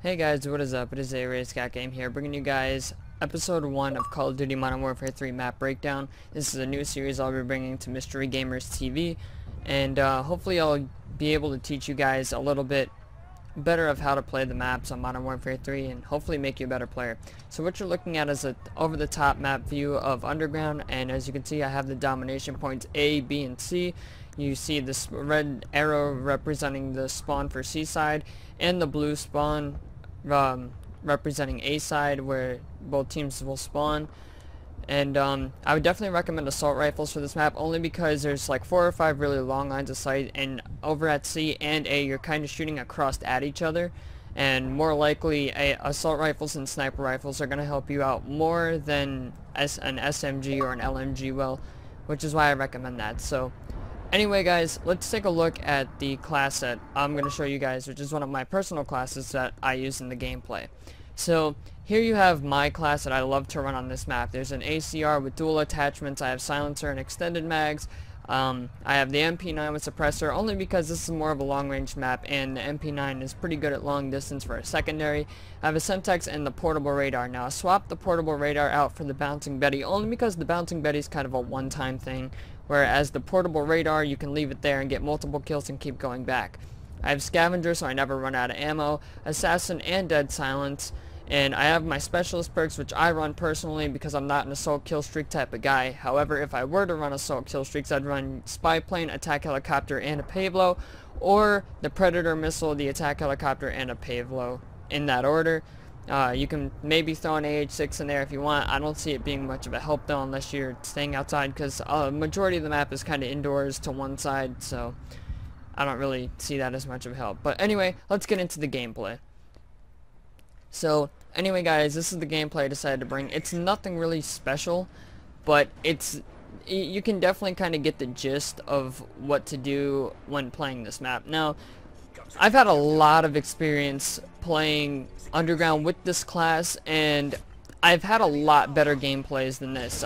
Hey guys, what is up? It is ArayzGotGame here, bringing you guys episode 1 of Call of Duty Modern Warfare 3 map breakdown. This is a new series I'll be bringing to MreGamersTV, and hopefully I'll be able to teach you guys a little bit better of how to play the maps on Modern Warfare 3 and hopefully make you a better player. So what you're looking at is a over-the-top map view of Underground, and as you can see I have the domination points A, B, and C. You see this red arrow representing the spawn for C side and the blue spawn representing A side, where both teams will spawn. And I would definitely recommend assault rifles for this map, only because there's like 4 or 5 really long lines of sight, and over at C and A you're kind of shooting across at each other, and more likely assault rifles and sniper rifles are going to help you out more than an SMG or an LMG will, which is why I recommend that. So anyway guys, let's take a look at the class that I'm going to show you guys, which is one of my personal classes that I use in the gameplay. So here you have my class that I love to run on this map. There's an ACR with dual attachments. I have silencer and extended mags. I have the MP9 with suppressor, only because this is more of a long range map and the MP9 is pretty good at long distance for a secondary. I have a Semtex and the portable radar. Now I swapped the portable radar out for the bouncing Betty, only because the bouncing Betty is kind of a one-time thing, whereas the portable radar you can leave it there and get multiple kills and keep going back. I have scavenger, so I never run out of ammo, assassin, and dead silence. And I have my specialist perks, which I run personally because I'm not an assault kill streak type of guy. However, if I were to run assault kill streaks, I'd run spy plane, attack helicopter, and a pavlo, or the predator missile, the attack helicopter, and a pavlo, in that order. You can maybe throw an AH-6 in there if you want. I don't see it being much of a help though, unless you're staying outside, because majority of the map is kind of indoors to one side, so I don't really see that as much of a help. But anyway, let's get into the gameplay. So anyway guys, this is the gameplay I decided to bring. It's nothing really special, but you can definitely kind of get the gist of what to do when playing this map. Now, I've had a lot of experience playing Underground with this class, and I've had a lot better gameplays than this.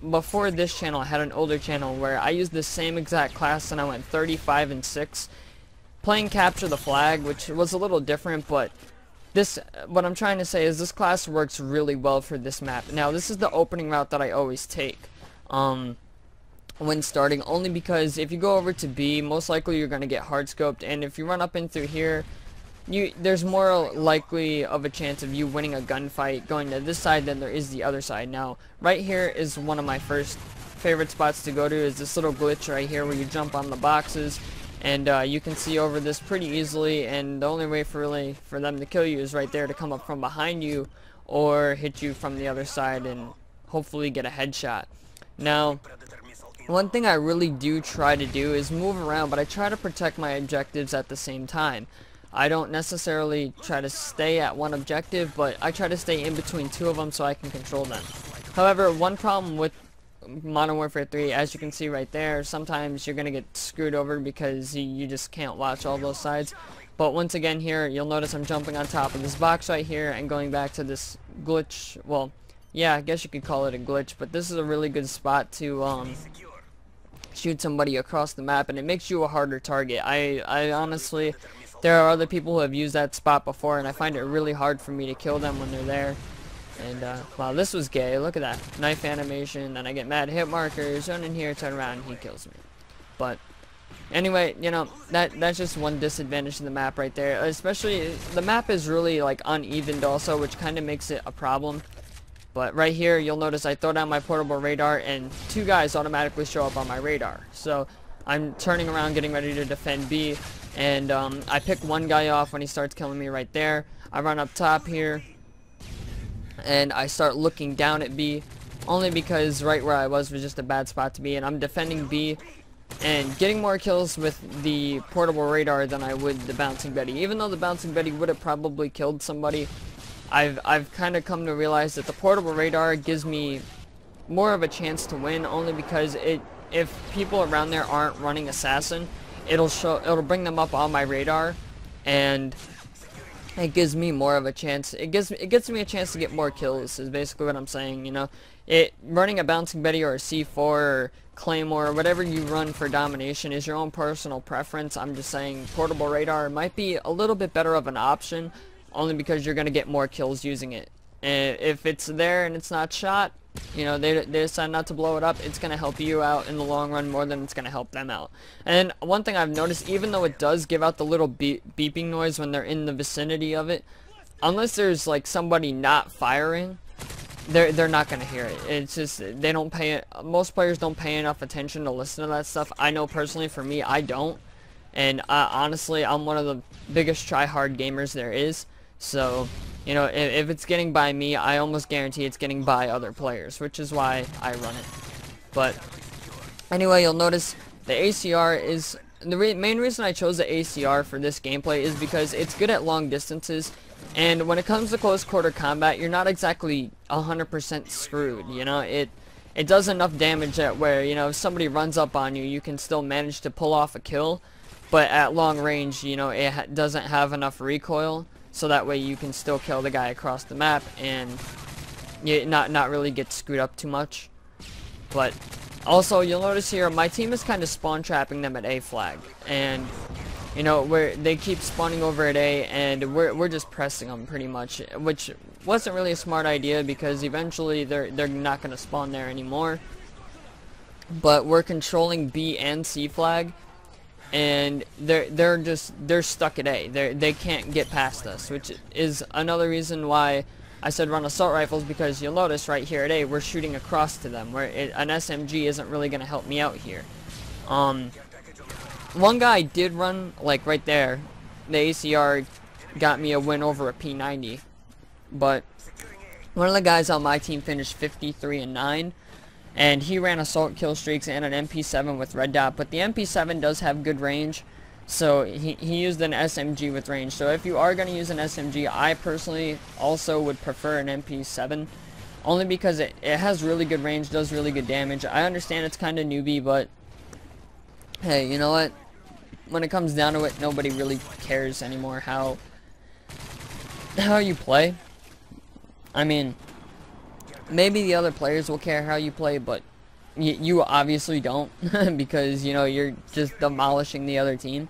Before this channel, I had an older channel where I used the same exact class and I went 35-6 playing Capture the Flag, which was a little different, but what I'm trying to say is this class works really well for this map. Now, this is the opening route that I always take when starting, only because if you go over to B, most likely you're going to get hard scoped, and if you run up in through here, there's more likely of a chance of you winning a gunfight going to this side than there is the other side. Now, right here is one of my first favorite spots to go to, is this little glitch right here where you jump on the boxes, and you can see over this pretty easily, and the only way for them to kill you is right there to come up from behind you or hit you from the other side and hopefully get a headshot. Now, one thing I really do try to do is move around, but I try to protect my objectives at the same time. I don't necessarily try to stay at one objective, but I try to stay in between 2 of them so I can control them. However, one problem with Modern Warfare 3, as you can see right there, sometimes you're going to get screwed over because you just can't watch all those sides. But once again here, you'll notice I'm jumping on top of this box right here and going back to this glitch. Well, yeah, I guess you could call it a glitch, but this is a really good spot to shoot somebody across the map, and it makes you a harder target. I honestly, there are other people who have used that spot before, and I find it really hard for me to kill them when they're there. And wow, this was gay. Look at that knife animation, and I get mad hit markers, run in here, turn around, and he kills me. But anyway, you know, that's just one disadvantage of the map right there. Especially, the map is really like unevened also, which kind of makes it a problem. But right here, you'll notice I throw down my portable radar, and 2 guys automatically show up on my radar. So I'm turning around, getting ready to defend B, and I pick one guy off when he starts killing me right there. I run up top here, and I start looking down at B, only because right where I was just a bad spot to be, and I'm defending B and getting more kills with the portable radar than I would the bouncing Betty. Even though the bouncing Betty would have probably killed somebody, I've kind of come to realize that the portable radar gives me more of a chance to win, only because if people around there aren't running assassin, it'll bring them up on my radar, and it gives me more of a chance. It gets me a chance to get more kills, is basically what I'm saying. You know, running a bouncing Betty or a C4 or Claymore or whatever you run for domination is your own personal preference. I'm just saying portable radar might be a little bit better of an option, only because you're gonna get more kills using it. And if it's there and it's not shot, you know, they decide not to blow it up, it's gonna help you out in the long run more than it's gonna help them out. And one thing I've noticed, even though it does give out the little beeping noise when they're in the vicinity of it, unless there's like somebody not firing, they're not gonna hear it. It's just they don't pay it. Most players don't pay enough attention to listen to that stuff. I know personally, for me, I don't. And honestly, I'm one of the biggest try-hard gamers there is. So, you know, if it's getting by me, I almost guarantee it's getting by other players, which is why I run it. But anyway, you'll notice the ACR is the main reason I chose the ACR for this gameplay is because it's good at long distances. And when it comes to close quarter combat, you're not exactly 100% screwed, you know. It does enough damage that where, you know, if somebody runs up on you, you can still manage to pull off a kill. But at long range, you know, it doesn't have enough recoil, so that way you can still kill the guy across the map and not really get screwed up too much. But also, you'll notice here, my team is kind of spawn trapping them at A flag, and you know, they keep spawning over at A, and we're just pressing them pretty much, which wasn't really a smart idea because eventually they're not going to spawn there anymore. But we're controlling B and C flag, and they're stuck at A. They can't get past us, which is another reason why I said run assault rifles, because you'll notice right here at A we're shooting across to them, where an SMG isn't really going to help me out here. One guy did run, like right there. The ACR got me a win over a P90. But one of the guys on my team finished 53-9. And he ran assault kill streaks and an MP7 with red dot. But the MP7 does have good range. So he used an SMG with range. So if you are going to use an SMG, I personally also would prefer an MP7. Only because it has really good range, does really good damage. I understand it's kind of newbie, but hey, you know what? When it comes down to it, nobody really cares anymore how you play. I mean, maybe the other players will care how you play, but you obviously don't because, you know, you're just demolishing the other team.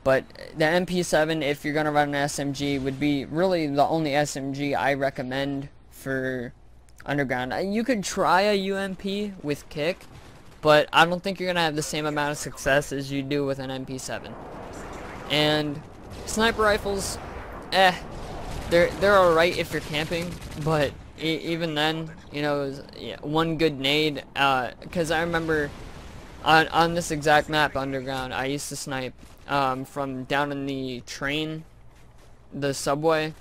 But the MP7, if you're going to run an SMG, would be really the only SMG I recommend for underground. You could try a UMP with kick, but I don't think you're going to have the same amount of success as you do with an MP7. And sniper rifles, they're alright if you're camping, but even then, you know, one good nade, because I remember on this exact map, underground, I used to snipe from down in the train, the subway,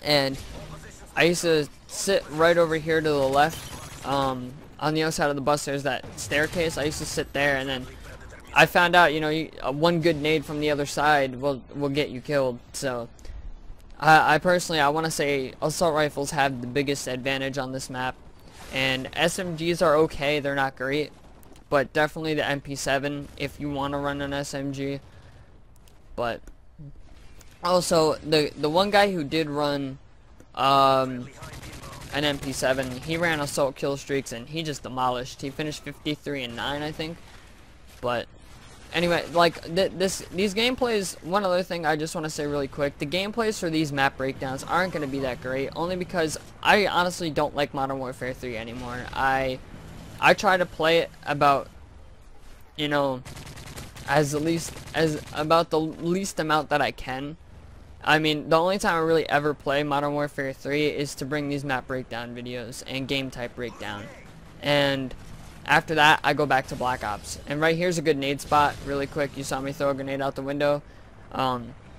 and I used to sit right over here to the left. On the other side of the bus, there's that staircase. I used to sit there, and then I found out, you know, one good nade from the other side will get you killed. So I personally, I want to say assault rifles have the biggest advantage on this map, and SMGs are okay. They're not great, but definitely the MP7 if you want to run an SMG. But also the one guy who did run an MP7, he ran assault kill streaks and he just demolished. He finished 53-9, I think. But anyway, like these gameplays, one other thing I just want to say really quick, the gameplays for these map breakdowns aren't going to be that great, only because I honestly don't like Modern Warfare 3 anymore. I try to play it about, you know, about the least amount that I can. I mean, the only time I really ever play Modern Warfare 3 is to bring these map breakdown videos and game type breakdown. And after that, I go back to Black Ops. And right here's a good nade spot, really quick. You saw me throw a grenade out the window.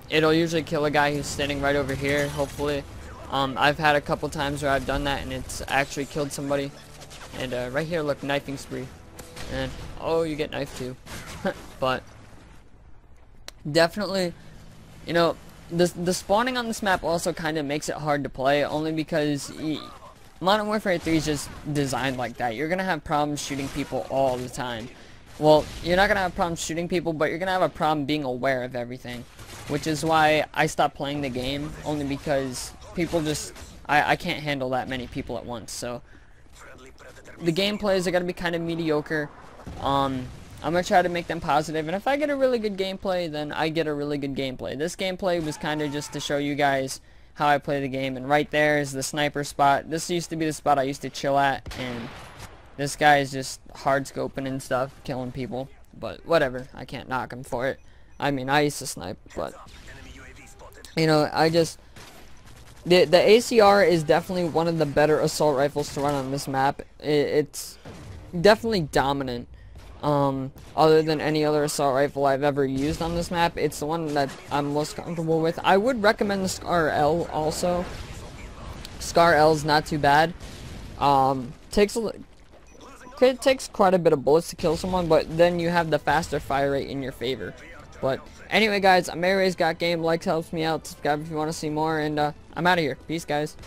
It'll usually kill a guy who's standing right over here, hopefully. I've had a couple times where I've done that and it's actually killed somebody. And right here, look, knifing spree. And, oh, you get knifed too. But definitely, you know, the spawning on this map also kind of makes it hard to play, only because Modern Warfare 3 is just designed like that. You're going to have problems shooting people all the time. Well, you're not going to have problems shooting people, but you're going to have a problem being aware of everything. Which is why I stopped playing the game, only because people just, I can't handle that many people at once. So the gameplays are going to be kind of mediocre. I'm gonna try to make them positive, and if I get a really good gameplay, then I get a really good gameplay. This gameplay was kind of just to show you guys how I play the game, and right there is the sniper spot. This used to be the spot I used to chill at, and this guy is just hard scoping and stuff, killing people, but whatever, I can't knock him for it. I mean, I used to snipe, but you know, the ACR is definitely one of the better assault rifles to run on this map. It's definitely dominant. Other than any other assault rifle I've ever used on this map, it's the one that I'm most comfortable with. I would recommend the Scar L also. Scar L is not too bad. It takes quite a bit of bullets to kill someone, but then you have the faster fire rate in your favor. But anyway, guys, I'm ArayzGotGame. Likes helps me out. Subscribe if you want to see more, and I'm out of here. Peace, guys.